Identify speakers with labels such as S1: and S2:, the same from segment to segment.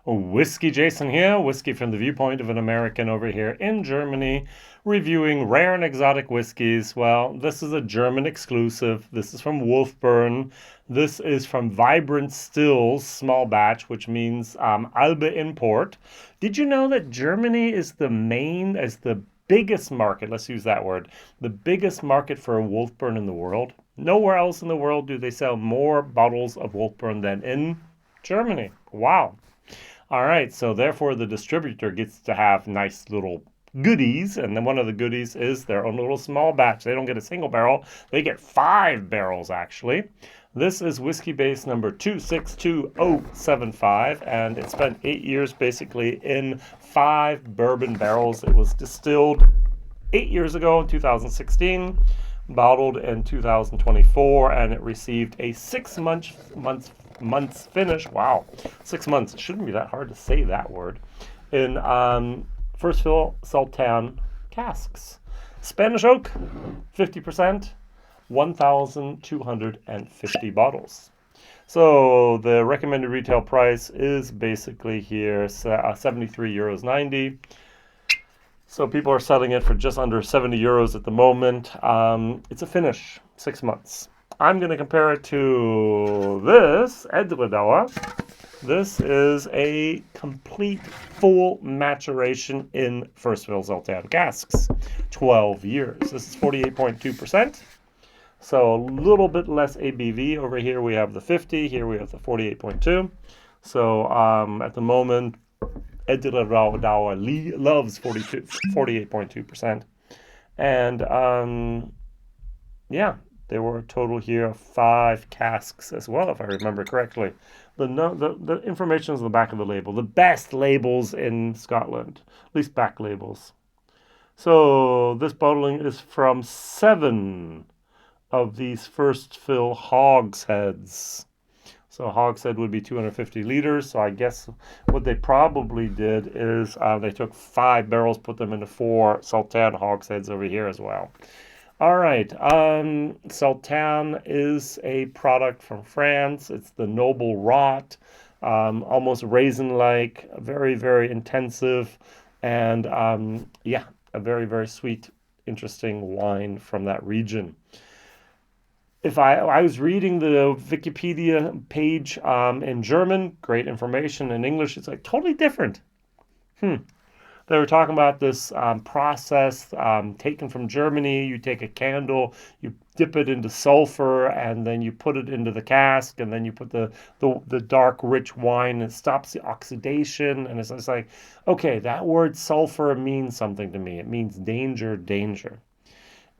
S1: WhiskyJason here, whiskey from the viewpoint of an American over here in Germany, reviewing rare and exotic whiskeys. Well, this is a German exclusive. This is from Wolfburn. This is from Vibrant Stills, small batch, which means Albe import. Did you know that Germany is the biggest market, let's use that word, the biggest market for a Wolfburn in the world? Nowhere else in the world do they sell more bottles of Wolfburn than in Germany. Wow. All right, so therefore the distributor gets to have nice little goodies, and then one of the goodies is their own little small batch. They don't get a single barrel, they get 5 barrels actually. This is Whiskybase number 262075, and it spent 8 years basically in 5 bourbon barrels. It was distilled 8 years ago in 2016, bottled in 2024, and it received a 6 months finish. Wow, 6 months. It shouldn't be that hard to say that word. In first fill Sauternes casks. Spanish oak, 50%, 1,250 bottles. So the recommended retail price is basically here 73 euros 90. So people are selling it for just under 70 euros at the moment. It's a finish, 6 months. I'm going to compare it to this Edredauer. This is a complete full maturation in first fill Sauternes casks, 12 years. This is 48.2%. So a little bit less ABV. Over here we have the 50, here we have the 48.2. So at the moment, Edredauer loves 48.2%. And yeah, there were a total here of 5 casks as well, if I remember correctly. The information is on the back of the label. The best labels in Scotland, at least back labels. So this bottling is from 7 of these first fill hogsheads. So a hogshead would be 250 liters. So I guess what they probably did is they took 5 barrels, put them into 4 Sauternes hogsheads over here as well. All right, Sauternes is a product from France. It's the noble rot, almost raisin-like, very, very intensive, and yeah, a very, very sweet, interesting wine from that region. If I was reading the Wikipedia page in German, great information. In English, it's like totally different. They were talking about this process taken from Germany. You take a candle, you dip it into sulfur, and then you put it into the cask, and then you put the dark, rich wine, and it stops the oxidation. And it's like, okay, that word sulfur means something to me. It means danger, danger.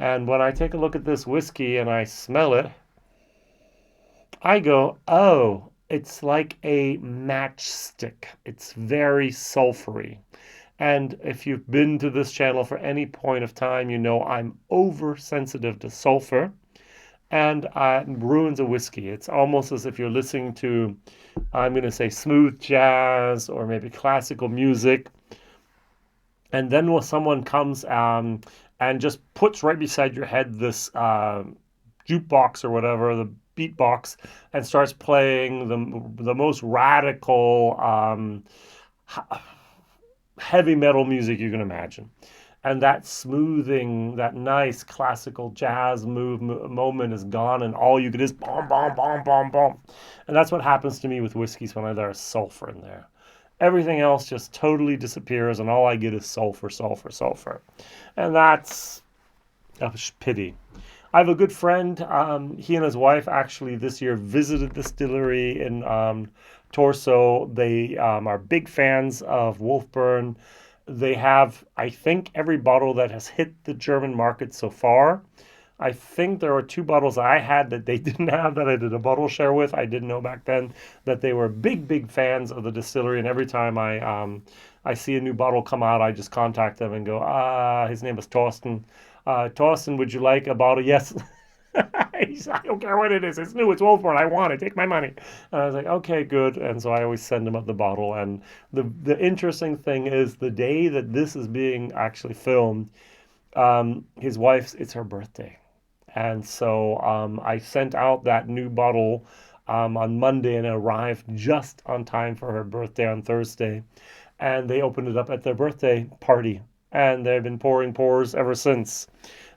S1: And when I take a look at this whiskey and I smell it, I go, oh, it's like a matchstick. It's very sulfury. And if you've been to this channel for any point of time, you know I'm oversensitive to sulfur, and it ruins a whiskey. It's almost as if you're listening to, I'm going to say, smooth jazz or maybe classical music. And then when someone comes and just puts right beside your head this jukebox or whatever, the beatbox, and starts playing the most radical heavy metal music you can imagine, and that smoothing, that nice classical jazz moment is gone, and all you get is bomb, bomb, bomb, bomb, bomb. And that's what happens to me with whiskeys when there's sulfur in there. Everything else just totally disappears, and all I get is sulfur, sulfur, sulfur. And that's a pity. I have a good friend. He and his wife actually this year visited the distillery in Torso. They are big fans of Wolfburn. They have, I think, every bottle that has hit the German market so far. I think there were 2 bottles I had that they didn't have that I did a bottle share with. I didn't know back then that they were big, big fans of the distillery. And every time I see a new bottle come out, I just contact them and go, his name is Thorsten. Thorsten, would you like a bottle? Yes. He said, I don't care what it is. It's new. It's Wolfburn. I want it. Take my money. And I was like, okay, good. And so I always send him up the bottle. And the interesting thing is the day that this is being actually filmed, his wife's, it's her birthday. And so I sent out that new bottle on Monday, and it arrived just on time for her birthday on Thursday. And they opened it up at their birthday party, and they've been pouring pours ever since.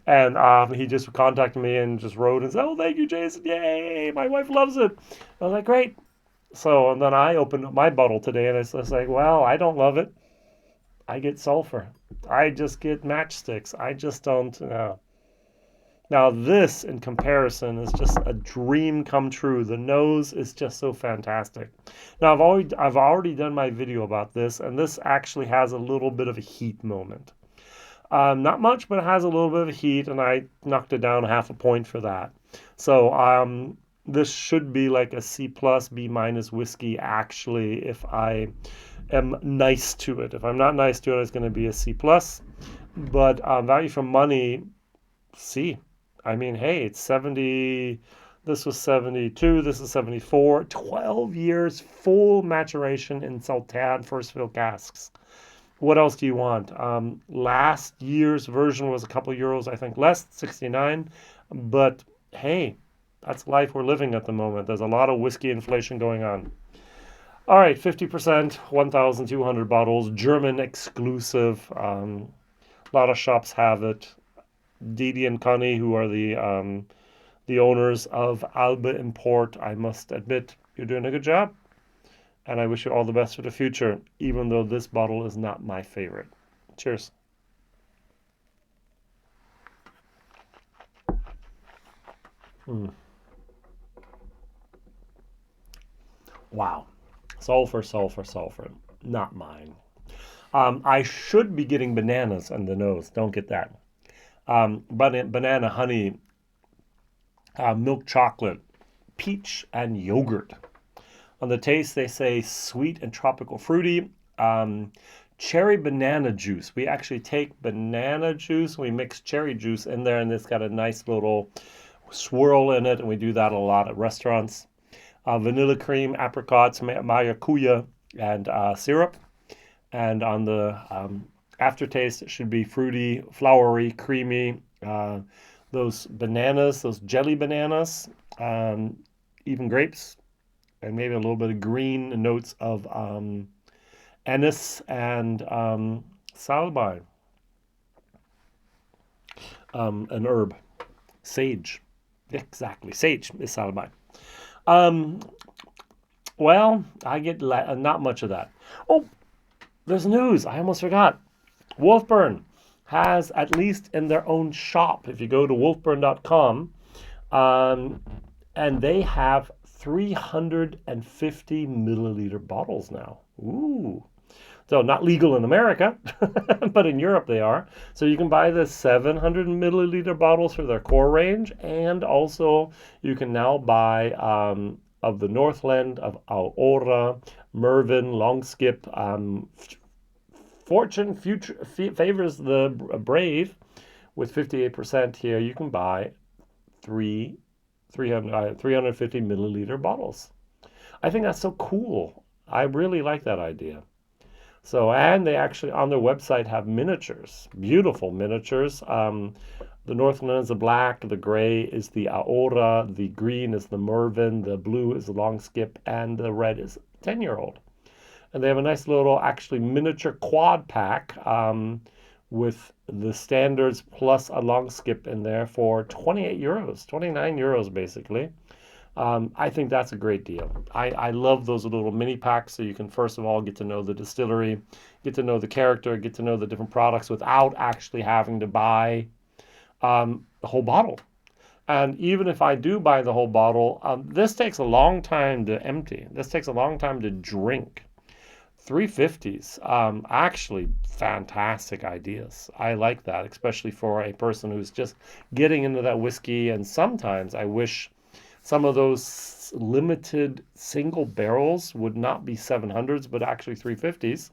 S1: And he just contacted me and just wrote and said, "Oh, thank you, Jason! Yay! My wife loves it." I was like, "Great." So and then I opened up my bottle today, and it's like, "Well, I don't love it. I get sulfur. I just get matchsticks. I just don't." Now this, in comparison, is just a dream come true. The nose is just so fantastic. Now I've already done my video about this, and this actually has a little bit of a heat moment. Not much, but it has a little bit of heat, and I knocked it down half a point for that. So this should be like a C plus, B minus whiskey, actually, if I am nice to it. If I'm not nice to it, it's going to be a C plus. But value for money, C. I mean, hey, it's 70, this was 72, this is 74, 12 years, full maturation in Sauternes first fill casks. What else do you want? Last year's version was a couple euros, I think, less, 69. But hey, that's life we're living at the moment. There's a lot of whiskey inflation going on. All right, 50%, 1,200 bottles, German exclusive. A lot of shops have it. Didi and Connie, who are the owners of Alba Import, I must admit, you're doing a good job. And I wish you all the best for the future, even though this bottle is not my favorite. Cheers. Wow. Sulfur, sulfur, sulfur. Not mine. I should be getting bananas on the nose. Don't get that. Banana, honey, milk chocolate, peach, and yogurt. On the taste, they say sweet and tropical fruity. Cherry banana juice. We actually take banana juice, we mix cherry juice in there, and it's got a nice little swirl in it, and we do that a lot at restaurants. Vanilla cream, apricots, maracuja, and syrup. And on the aftertaste, it should be fruity, flowery, creamy. Those bananas, those jelly bananas, even grapes, and maybe a little bit of green notes of anise and salbei, an herb, sage. Exactly, sage is salbei. Well, I get not much of that. Oh, there's news. I almost forgot. Wolfburn has, at least in their own shop, if you go to wolfburn.com, and they have 350 milliliter bottles now. Ooh. So not legal in America, but in Europe they are. So you can buy the 700 milliliter bottles for their core range, and also you can now buy of the Northland, of Aurora, Mervyn, Longskip. Fortune favors the brave with 58% here. You can buy 350 milliliter bottles. I think that's so cool. I really like that idea. So, and they actually on their website have miniatures, beautiful miniatures. The Northland is the black, the gray is the Aurora, the green is the Mervyn, the blue is the Longskip, and the red is 10-year-old. And they have a nice little actually miniature quad pack with the standards plus a Longskip in there for 28 euros, 29 euros basically. I think that's a great deal. I love those little mini packs, so you can first of all get to know the distillery, get to know the character, get to know the different products without actually having to buy the whole bottle. And even if I do buy the whole bottle, this takes a long time to empty. This takes a long time to drink. 350s, actually fantastic ideas. I like that, especially for a person who's just getting into that whiskey. And sometimes I wish some of those limited single barrels would not be 700s, but actually 350s.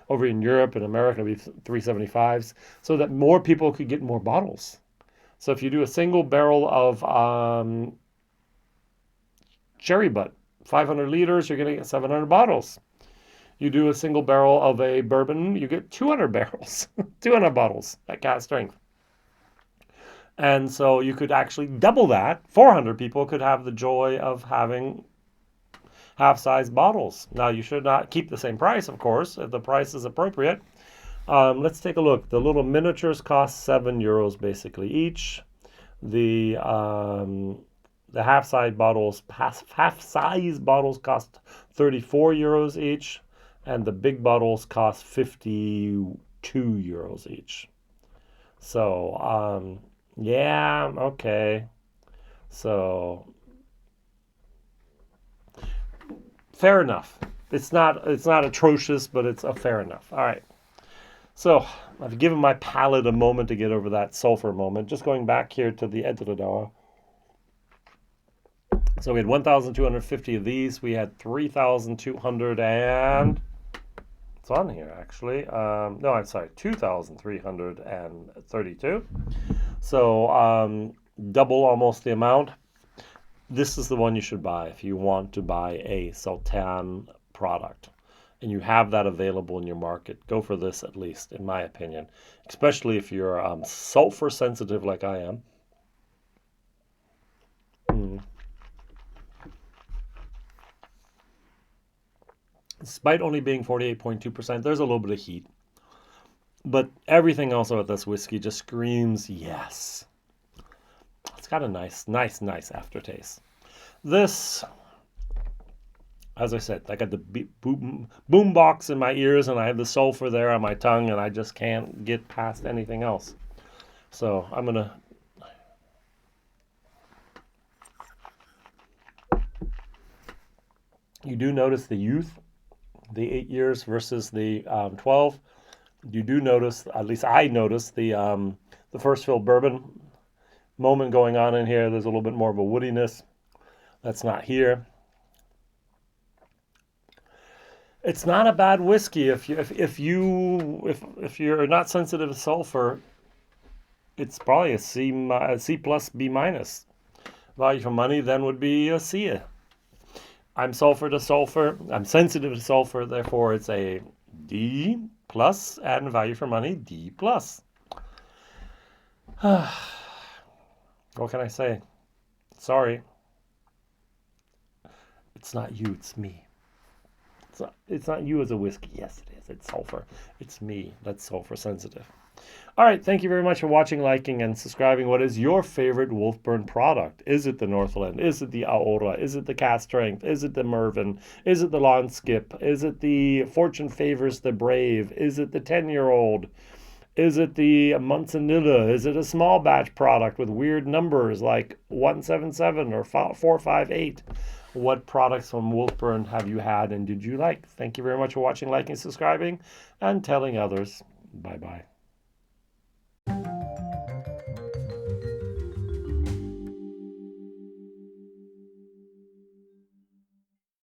S1: Over in Europe and America, it'd be 375s, so that more people could get more bottles. So if you do a single barrel of cherry butt, 500 liters, you're going to get 700 bottles. You do a single barrel of a bourbon, you get 200 barrels, 200 bottles at cask strength. And so you could actually double that. 400 people could have the joy of having half-size bottles. Now, you should not keep the same price, of course, if the price is appropriate. Let's take a look. The little miniatures cost €7 basically each. The half-size bottles cost €34 each, and the big bottles cost €52 each. So yeah, okay. So fair enough. It's not atrocious, but it's fair enough. All right. So I've given my palate a moment to get over that sulfur moment. Just going back here to the Edredauer. So we had 1,250 of these. We had 3,200 and it's on here actually. No, I'm sorry, 2,332. So double almost the amount. This is the one you should buy if you want to buy a Sauternes product and you have that available in your market. Go for this, at least, in my opinion, especially if you're sulfur sensitive like I am. Despite only being 48.2%, there's a little bit of heat. But everything else about this whiskey just screams yes. It's got a nice aftertaste. This, as I said, I got the boom box in my ears and I have the sulfur there on my tongue and I just can't get past anything else. So I'm going to... You do notice the youth, the 8 years versus the 12. You do notice, at least I noticed, the first fill bourbon moment going on in here. There's a little bit more of a woodiness that's not here. It's not a bad whiskey if you're not sensitive to sulfur. It's probably a C plus B minus. Value for money then would be a C. I'm sensitive to sulfur, therefore it's a D plus, and value for money D plus. What can I say? Sorry. It's not you, it's me. It's not you as a whiskey. Yes, it is. It's sulfur. It's me that's sulfur sensitive. All right. Thank you very much for watching, liking, and subscribing. What is your favorite Wolfburn product? Is it the Northland? Is it the Aura? Is it the Cask Strength? Is it the Mervyn? Is it the Lawn Skip? Is it the Fortune Favors the Brave? Is it the 10-year-old? Is it the Manzanilla? Is it a small batch product with weird numbers like 177 or 458? What products from Wolfburn have you had and did you like? Thank you very much for watching, liking, subscribing, and telling others. Bye-bye.